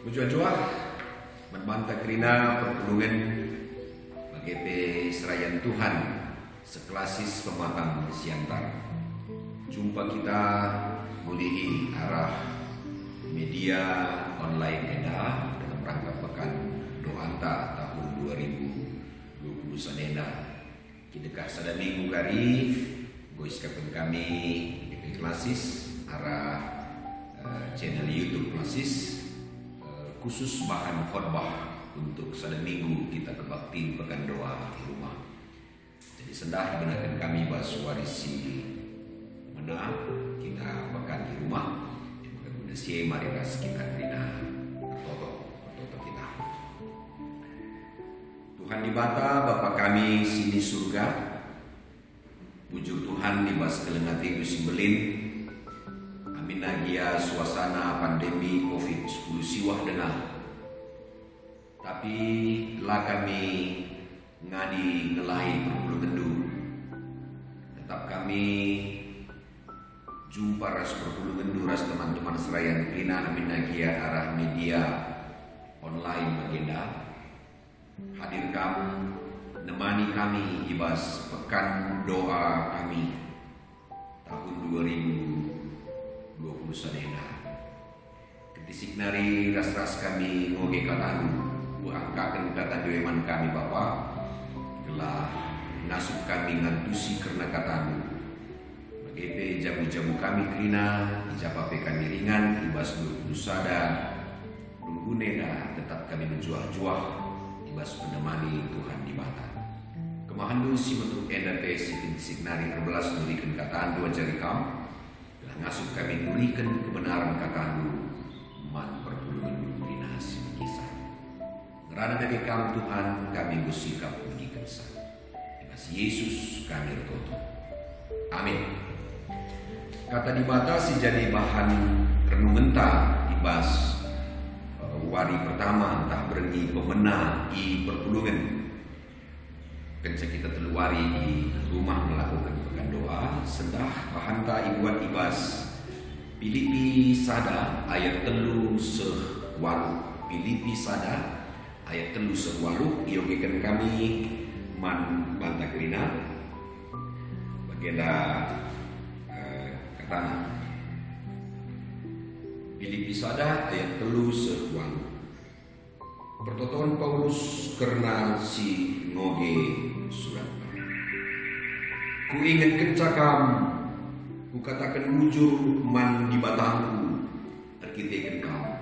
Jua-jua membantah kerina pertulungan bagi serayan Tuhan sekelasis pemaham siantar. Jumpa kita mulihi arah media online eda dalam rangka pekan doanta tahun 2020 sanena. Kita sada minggu kari goiskapan kami di klasis arah channel YouTube klasis khusus bahan khotbah untuk sada minggu kita kebakti pekan doa di rumah. Jadi sendah gunakan kami bahas warisi mana kita pekan di rumah. Maka si mari ras kita rina toto kita. Tuhan di bata Bapa kami sini surga. Puji Tuhan di bas kelengati Gusimbelin. Amin nagia suasana pandemi COVID-19 siwah dengar. Tapi lah kami ngadi ngelahi perpuluh gendu. Tetap kami jumpa ras perpuluh gendu ras teman-teman serayan Krina amin nagia arah media online bagenda. Hadir kamu nemani kami ibas pekan doa kami tahun 2020 sanena. Ketisik nari ras-ras kami ngoge katamu angkakan kata dewan kami Bapa telah nasib kami ngantusi karena katamu bagi jamu-jamu kami krina ijapape kami ringan ibas sada nunggunena tetap kami menjuah-juah ibas menemani Tuhan di mata kemahandu si bentuk NDP si nari 14 nurikan kataan dua jari kam telah ngasup kami nurikan kebenaran kataanmu man perpuluhan krina si kisah karena dari kamu Tuhan kami bersikap puji kesal. Terima Yesus kami berdoa. Amin. Kata dibatasi jadi bahan renungan ibas wari pertama entah berengi pemena i perpulungan. Kenca kita teluari di rumah melakukan pekan doa sendah bahan ibuat ibas Filipi sada ayat telu sehwalu Filipi sada ayat telu sewalu yogikan kami man bantah kerina bagenda katana Filipi sada ayat telu sewalu pertotoan Paulus karena si ngoge surat ku ingat kencakam ku katakan mujur man di batangku terkitekan kamu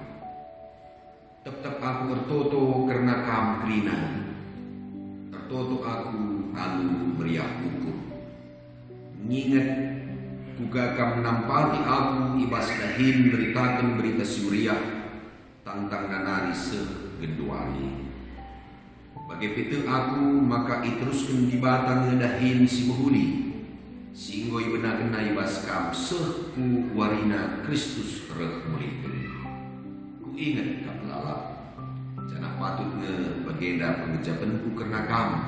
tetap aku tertoto karena kamu krina tertoto aku alu meriah hukum nginget kuga kam nampati aku ibas dahin beritakan berita suriah tantang nanari segenduari bagi pitu aku maka iteruskan di batang ngedahin si menghuni singgo ibenakan na ibas kam ku warina Kristus reh mulipun ku ingat kam lalap jangan patut bagenda pengejapanku karena kamu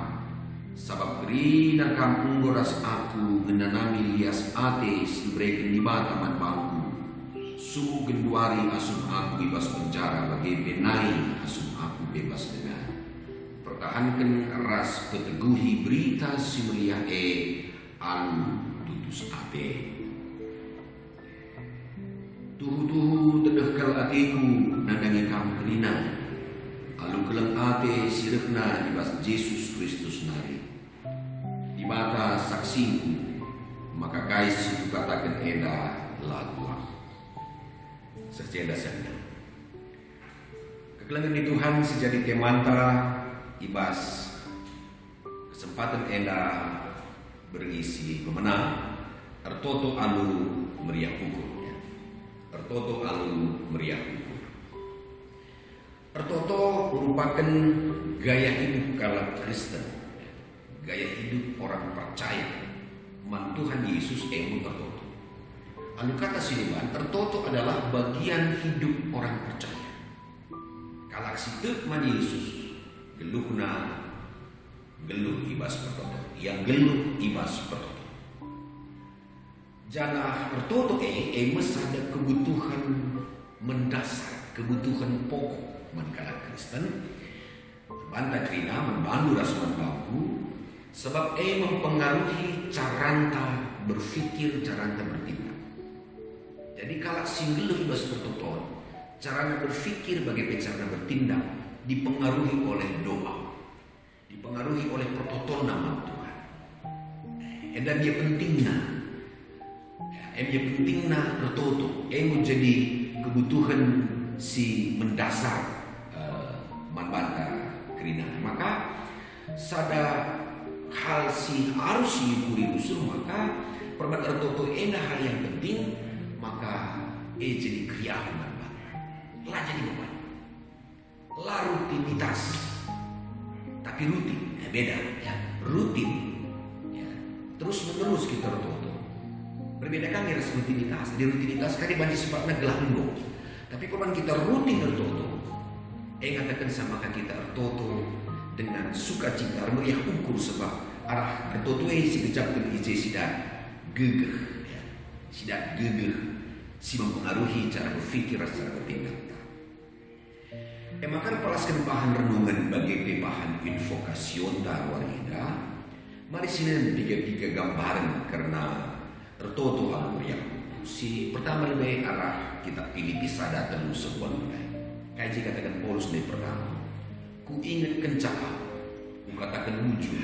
sabab kerina kamu ngoras aku ngenanami lias ate si berikan di bataman bangku sumu genduari asum aku bebas penjara bagi benai asum aku bebas dengan pertahankan ras peteguhi berita si meriah alu tutus ate tuhu tedehkal atiku nadangi kamu kerina alu kelang ate sirepna ibas Yesus Kristus nari di mata saksiku maka guys itu katakan eda lagu seceda senda kekelangan di Tuhan sejadi temanta ibas kesempatan eda berisi pemenang tertoto alu meriah hukum tertoto alu meriah hukum tertoto merupakan gaya hidup kala Kristen gaya hidup orang percaya man Tuhan Yesus tertoto anu kata siniban tertoto adalah bagian hidup orang percaya kalak situ man Yesus geluhna geluh ibas pertoto yang geluh ibas pertoto jana pertoto mes ada kebutuhan mendasar kebutuhan pokok mankala Kristen. Banta Krina membantu rasuman bambu sebab mempengaruhi caranta berpikir, caranta bertindak. Jadi kalau singgel ibas pertoton, caranya berpikir bagaimana cara bertindak dipengaruhi oleh doa, dipengaruhi oleh pertoton nama Tuhan. Dan dia pentingnya, dia pentingnya pertoton, menjadi kebutuhan si mendasar manbanta Krina. Maka sada hal si harus diikuri usul, maka perbuatan pertoton hal yang penting, maka jadi kriahan manbanta. Lah jadi beban, lah rutinitas, tapi rutin, beda ya, rutin ya. Terus menerus kita roto. Berbeda kan ya rutinitas. Di rutinitas kan banyak sifatnya gelanggo, tapi kalau kita rutin roto, katakan sama kita roto dengan sukacita, meriah ukur sebab arah roto si kejapkan ije sidak gegeh, ya. Sidak gegeh, si mempengaruhi cara berpikir, cara bertindak. Maka palaskan bahan renungan bagi bahan invokasion warida. Mari sini tiga gambaran karena tertutup alur yang si pertama lebih arah kita Filipi sada telu sebuah mulai. Kaji katakan Paulus dari pertama. Ku ingat kencaka, ku katakan wujud.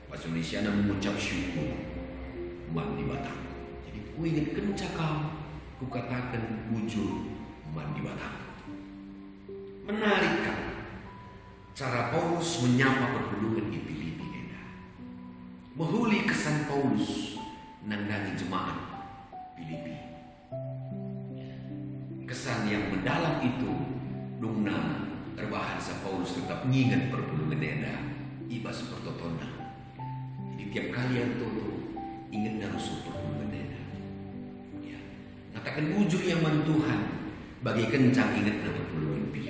Bahasa Indonesia mengucap syukur mandi batang. Jadi ku ingat kencaka, ku katakan wujud mandi batang. Menarik kan cara Paulus menyapa pergulungan di Filipi. Menghuli kesan Paulus nanggangi jemaat Filipi. Kesan yang mendalam itu dungna terbahasa Paulus tetap mengingat pergulungan Eda ibas pertotona. Jadi tiap kali yang tutup ingat narusul pergulungan Eda. Ya. Katakan wujud yang Tuhan bagi kencang ingat na pergulungan Filipi.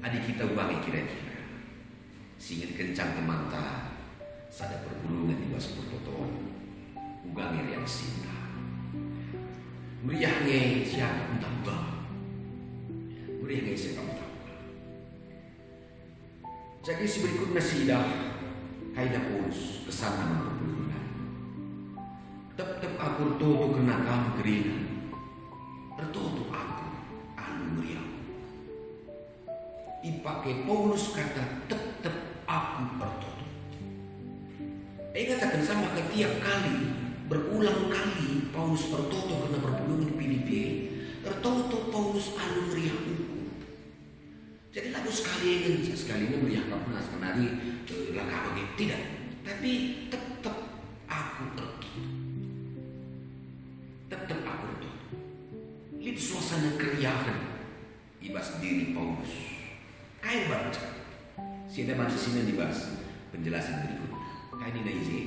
Adik kita ubangi kira-kira singin kencang temanta sada pergulungan di bawah pertoton ubangi yang sinta meriahnya siapa pun tambah meriahnya siapa pun tambah. Jadi si berikutnya sidah kaidah Paulus kesan nama pergulungan tetap aku tertutup kena kamu keringan tertutup aku anu meriah. Ipakai Paulus kata tetap aku tertutup. Katakan sama setiap kali berulang kali Paulus tertutup karena pergulungan Filipi. Tertutup Paulus anu meriah uku. Jadi lalu sekali ini meriah kapunas kenali langkah begitu tidak. Tapi tetap aku tertutup. Tetap aku tertutup. Lihat suasana keriahan ibas diri Paulus. Kain baca, sini baca sini dibahas penjelasan berikutnya. Kain ini aja,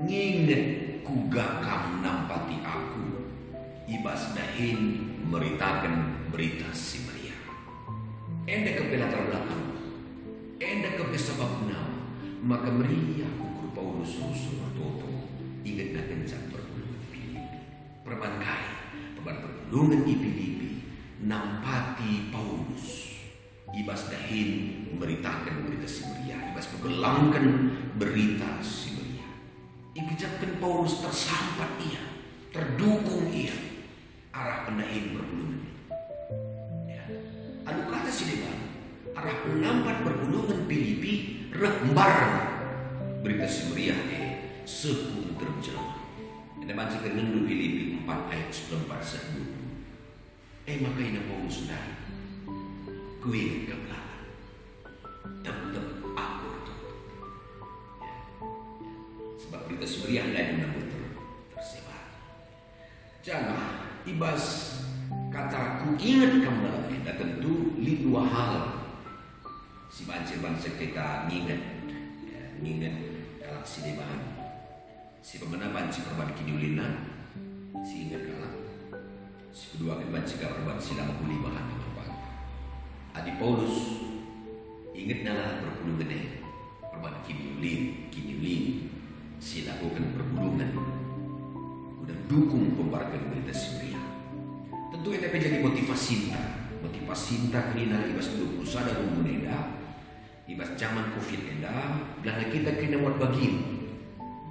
nginget kugakam nampati aku, ibas dahin meritakan berita si Maria. Enda ke latar belakang, enda ke sebab nama, maka Maria ukur Paulus rusuh bertoto, ingat nak kencang pergulungan Filipi. Pergulungan di Filipi, nampati Paulus. Ibas dahin memberitakan berita si Maria, ibas menggelangkan berita si Maria. Ikejapkan Paulus tersampat ia, terdukung ia arah pendahin pergulungan. Ya. Anu kata si dewan arah penampat pergulungan Filipi rembar berita si Maria sepun terjemah. Ada baca kenendu Filipi 4 ayat 19-20. Maka ini Paulus sudah kuing ke belakang tetap aku itu ya. Sebab berita Suriah dan yang tersebar jangan ibas kata ku ingat kembali dan tentu li dua hal si banci-banci kita nginget ya, nginget kalak si deban si pemena banci perban kidiulina si ingat kalak si kedua kan banci perban si lama kuli bahan Adi Paulus ingat nala pergulungan perban kiniulin si lakukan pergulungan udah dukung pembarkan berita Suriah Tentu ini menjadi motivasi kerina ibas 20 sada rumbu neda, ibas zaman covid neda, belanda kita kena buat bagi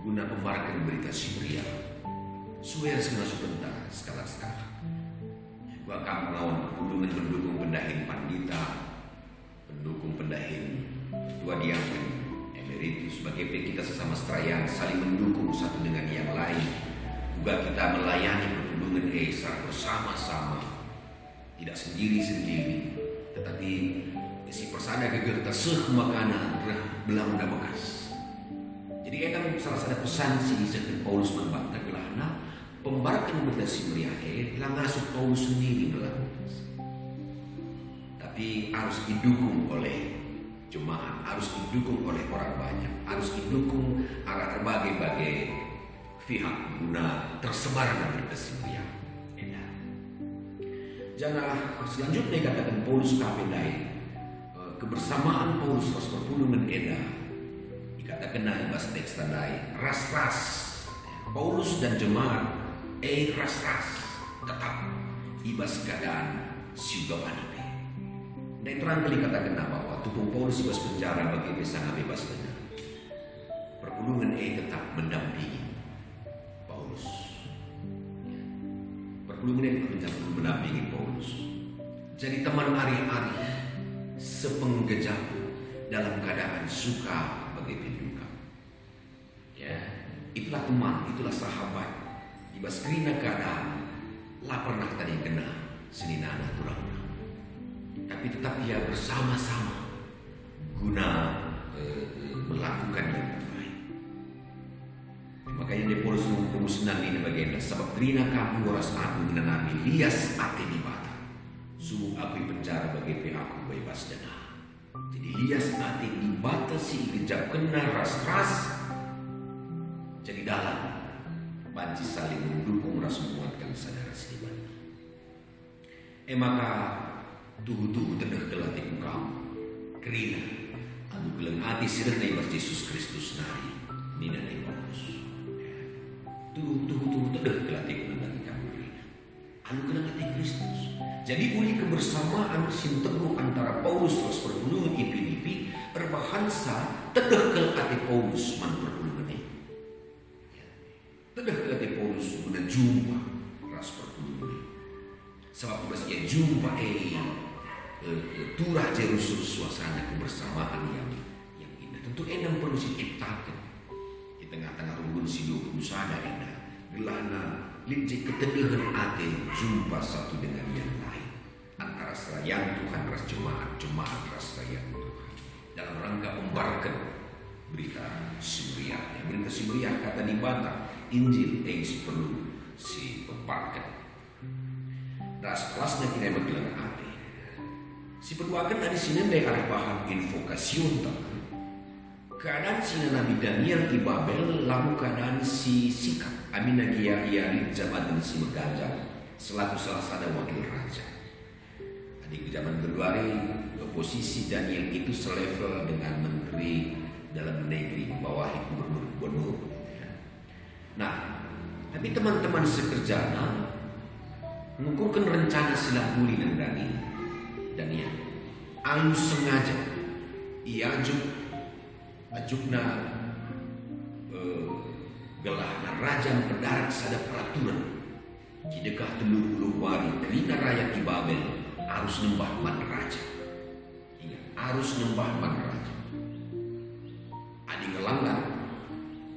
guna pembarkan berita Siberia. Suwer semua sebentar skala-skala. Gua kamu lawan perlindungan pendukung pendahin pandita, pendukung pendahin ketua diamen emeritus sebagai kita sesama serayan saling mendukung satu dengan yang lain. Juga kita melayani perlindungan secara bersama-sama, tidak sendiri-sendiri, tetapi si persada geger terseh makana belang bekas. Jadi kan salah satu pesan si Saint Paulus membantah gelahna pembarkan berita Siberia lang ngasuh Paulus sendiri belang. Tapi harus didukung oleh jemaat, harus didukung oleh orang banyak, harus didukung arah berbagai pihak guna tersebarnya berita Siberia. Janganlah selanjutnya katakan Paulus kapendai kebersamaan Paulus ras perpuluhan eda dikatakan bahasa teks tandai ras-ras Paulus dan jemaat ras-ras tetap ibas keadaan siuga panape. Dan terang kali katakan bahwa tubuh Paulus ibas penjara bagi pesana bebas dengan perpuluhan tetap mendampingi Paulus. Perpuluhan tetap mendampingi Paulus. Jadi teman hari-hari sepenggejap dalam keadaan suka bagi penduka. Ya, itulah teman, itulah sahabat. Ibas kerina keadaan lah pernah tadi kena seninana turang. Tapi tetap ia bersama-sama guna melakukan yang terbaik. Makanya dia Paulus senang ini bagian sebab kerina kamu waras aku menanami lias ati di bata. Su aku penjara bagi pihakku bebas dana. Jadi lias ati dibatasi kejap kena ras-ras. Jadi dalam banci saling mendukung ras menguatkan saudara seiman. Maka tuhu-tuhu tengah kelatih kau kerina anu geleng ati sirna ibas Yesus Kristus nari nina ni Paulus. Tuhu-tuhu tengah kelatih nanti kamu kerina anu geleng ati Kristus. Jadi uli kebersamaan sinteguh antara Paulus terus perpuluhan ipi-ipi berbahansa tedah ke ati Paulus man perpuluhan ini. Tedah ke ati Paulus guna jumpa ras perpuluhan ini. Sebab pas ia jumpa turah Jerusalem suasana kebersamaan yang indah. Tentu enam perlu diciptakan di tengah-tengah rumpun sido usada endah. Gelana linci keteningan ate jumpa satu dengan yang lain antara serayan Tuhan ras jemaat ras serayan Tuhan dalam rangka membarkan berita Siberia. Berita Siberia kata dibantah Injil yang perlu si pembarkan. Das kelasnya tidak bergelar ate. Si perduakan ada sini dari arah bahan invokasi teman. Keadaan si Nabi Daniel di Babel lalu keadaan si Sikap Aminagia Iari zaman si Megajah selaku salah satu wakil raja. Di zaman kedua hari posisi Daniel itu selevel dengan menteri dalam negeri membawahi gubernur. Nah, tapi teman-teman sekerjanya mengukurkan rencana silah buli dan Daniel. Alus sengaja ia ajukna gelahna raja pendarat sada peraturan kidekah telur wari kerina rakyat di Babel harus nembah man raja. Ingat, harus nembah man raja. Adi ngelanggar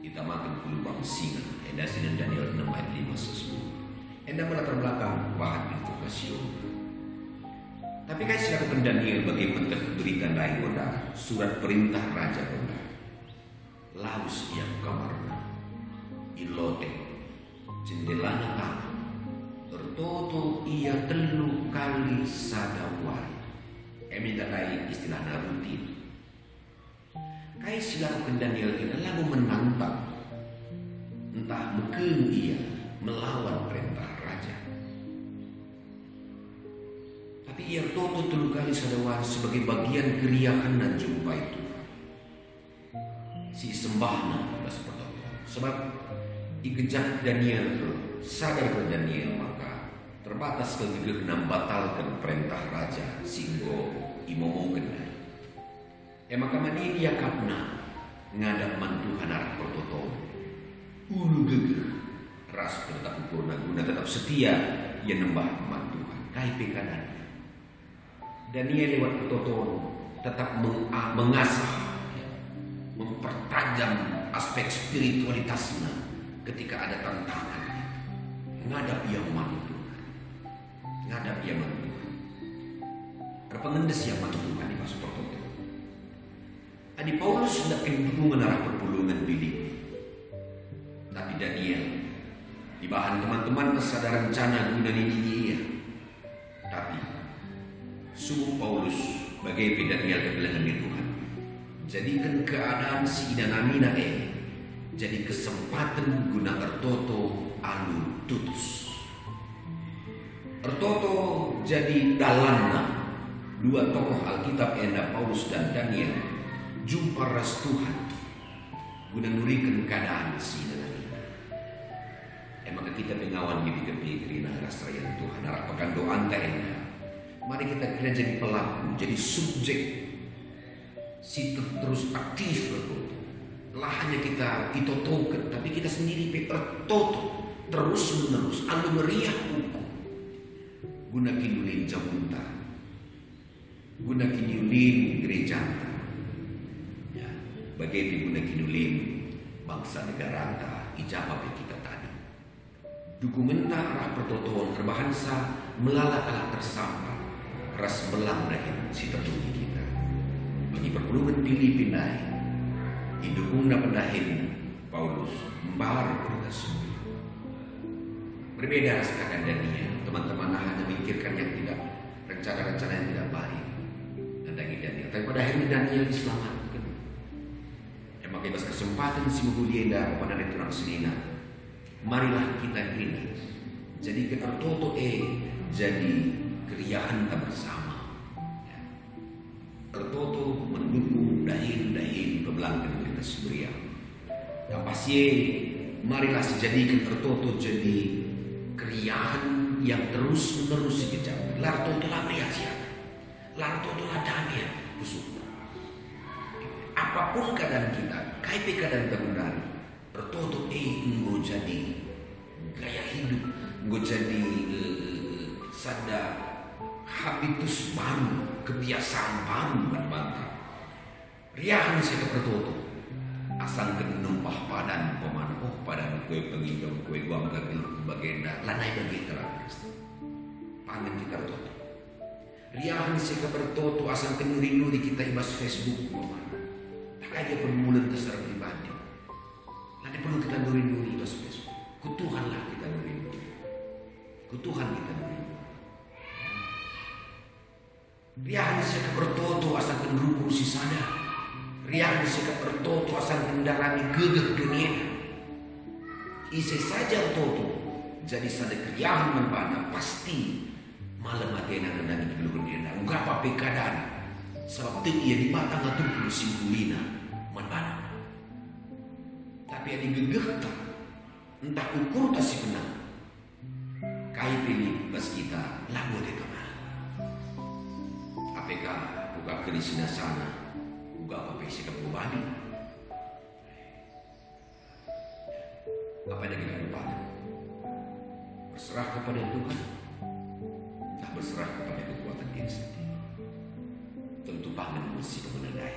kita makan kulubang singa. Enda sinan Daniel 6 ayat 5-10. Enda melatar belakang bahan invokasi. Tapi kan silakan Daniel bagi mentah berita lain gondar surat perintah raja gondar. Laus yang kamarna ilote jendelana kamar tertutup ia telu kali sadawari. Minta lain istilahnya rutin. Kai silakan Daniel ini lalu menantang entah mungkin ia melawan perintah raja. Tapi ia tutup telu kali sadawari sebagai bagian keriahan dan jumpa itu. Si sembahna seperti sebab ikejak Daniel sadar ke Daniel maka terbatas kegegeh batalkan perintah raja singgo imomogen. Maka mani dia kapna ngadap mantuhan arah pertoto ulu gegeh ras tetap purna guna tetap setia ia nembah mantuhan kai pekadan dan ia lewat pertoto tetap mengasah mempertajam aspek spiritualitasnya ketika ada tantangan ngadap yang mantu ngadap yang mantu ada pengendes yang mantu di pas pertoto. Adi Paulus hendak dukungan arah perpulungan Filipi. Tapi Daniel di bahan teman-teman masih ada rencana guna ini ia. Tapi sungguh Paulus bagai Daniel kebelangan Tuhan. Jadikan keadaan si Idanamina jadi kesempatan guna tertoto alu tutus. Tertoto jadi dalamnya dua tokoh Alkitab enda Paulus dan Daniel jumpa ras Tuhan guna nurikan keadaan si Idanamina. Maka kita pengawan gitu kepikirina ras rakyat Tuhan arah pekan doa anta enda. Mari kita kira jadi pelaku, jadi subjek si terus aktif berfoto. Lahannya kita itotokan, tapi kita sendiri bertoto terus menerus anu meriah hukum. Guna kinulin jamunta, guna kinulin gereja, ya, bagai guna kinulin bangsa negara anta ijabah kita tadi. Dukungan arah pertotoan terbahasa melala kalah tersampai ras belang dahin si tertuni kita. Bagi perpulungan Filipina didukungna pendahin Paulus membawa berita semua. Berbeda sekarang Daniel, teman-teman hanya memikirkan yang tidak rencana-rencana yang tidak baik. Dan Daniel, tapi pada akhirnya Daniel diselamatkan. Maka bebas kesempatan si mulia pada returang selina. Marilah kita ini jadi ketertoto jadi keriaan kita bersama. Tertoto mendukung dahin pebelangkan kita seberiang. Dan pasti marilah sejadikan tertoto jadi keriaan yang terus menerus dikejar. Lartoto lah meriah, lartoto lah damai khusus. Apapun keadaan kita, kaipi keadaan terundang, tertoto enggo jadi gaya hidup, enggo jadi sada habitus baru, kebiasaan baru berbangga. Riahan saya tertutup. Asal kenumpah padan pemanoh padan kue pengidong kue guang kagil bagenda lanai bagi terangkas. Pangan kita tertutup. Riahan saya bertutup asal kenuri-nuri kita ibas Facebook. Tak aja permulaan terserah pribadi. Lanai perlu kita nuri-nuri ibas Facebook. Kutuhanlah kita nuri-nuri. Kutuhan kita nuri-nuri. Riahan saya bertoto asal kenruku si sana. Riahan saya bertoto asal kendaraan gegeh genian. Isi saja toto. Jadi sada kriahan membana pasti malam atena dan di belum dia. Enggak apa keadaan. Sebab ia di batang atau si kulina membana. Tapi ada gegeh tak. Entah ukur tak si kenal. Kai pilih bas kita lagu de kamal. APK buka kerisina sana. Buka apa isi kebubani. Apa yang kita lupakan? Berserah kepada Tuhan. Tak berserah kepada kekuatan diri sendiri. Tentu pangan mesti menandai.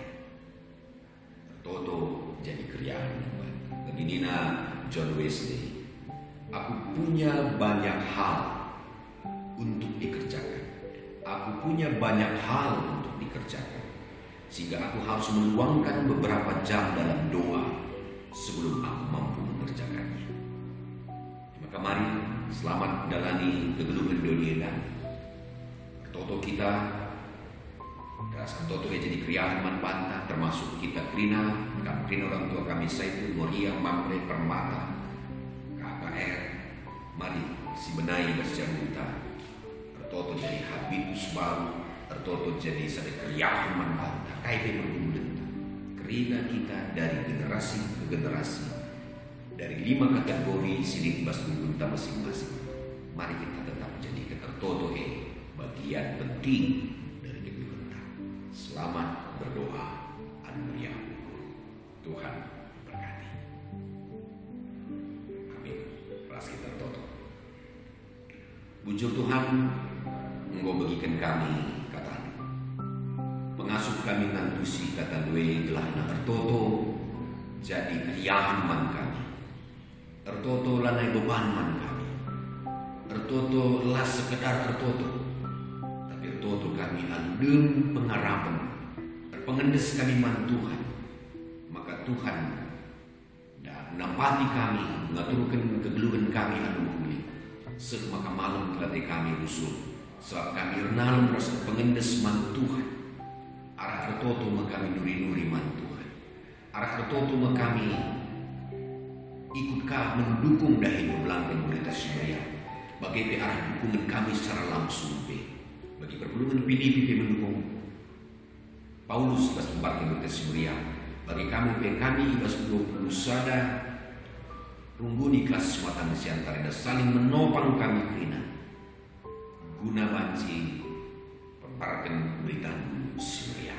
Tertoto jadi keriaan. Begininya John Wesley. Aku punya banyak hal untuk dikerjakan. Aku punya banyak hal untuk dikerjakan. Sehingga aku harus meluangkan beberapa jam dalam doa sebelum aku mampu mengerjakannya. Maka mari selamat menjalani kegeluhan dunia. Toto kita, rasa toto yang jadi kriaan manpanta, termasuk kita krina orang tua kami Saiful, Moria, Mamre, Permata, KKR. Mari si benai berjamuta. Toto jadi habitus baru. Tertoto jadi sada kriahan manpanta. Kaipi berbulan. Kerina kita dari generasi ke generasi. Dari 5 kategori siling bas kita masing-masing. mari kita tetap menjadi tertoto bagian penting dari negeri bentang. Selamat berdoa, Anugerah Ukur. Tuhan berkati. Amin. Kelas kita tertoto. Bujur Tuhan, Engkau bagikan kami kata pengasuh kami nantusi kata dua telah na tertoto jadi keriahan man kami. Tertoto lanai beban man kami. Tertoto lah sekedar tertoto. Tapi tertoto kami andem pengharapan. Terpengendes kami man Tuhan. Maka Tuhan dan nampati kami, mengaturkan kegeluhan kami anu kuli. Maka malam telah kami rusuh. Sebab kami renalum rasa pengendes man Tuhan. Arah tertoto kami nuri-nuri man Tuhan. Arah tertoto kami ikutkah mendukung dahi pembelangkan berita Samaria. Bagi arah dukungan kami secara langsung bagi perpulungan PDP mendukung Paulus pas membarkan berita Samaria. Bagi kami pas 20 sada rungguni kelas sematan siantara dan saling menopang kami kerina guna banci perparkan berita Samaria.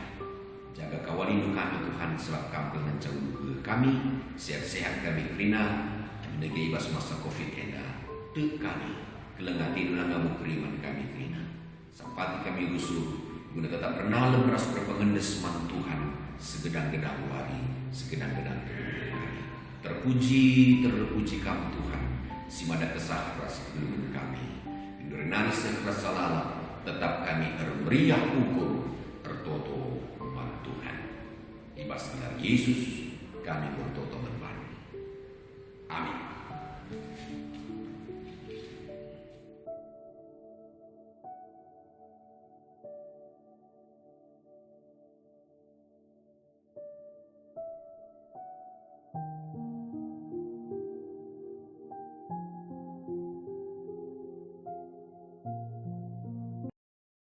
Jaga kawalinu kami Tuhan sebab kami mencauh kami sehat-sehat kami kerina negeri bas masa COVID enda tek kami kelengatin langgamu keriman kami kerina sampati kami rusuh guna tetap renalem ras berpengendes man Tuhan segedang-gedang wari segedang-gedang kami terpuji kamu Tuhan simada kesah ras kegeluhan kami indrenari sekrasa lala tetap kami meriah ukur tertoto man Tuhan ibas dengan Yesus kami bertoto menbari.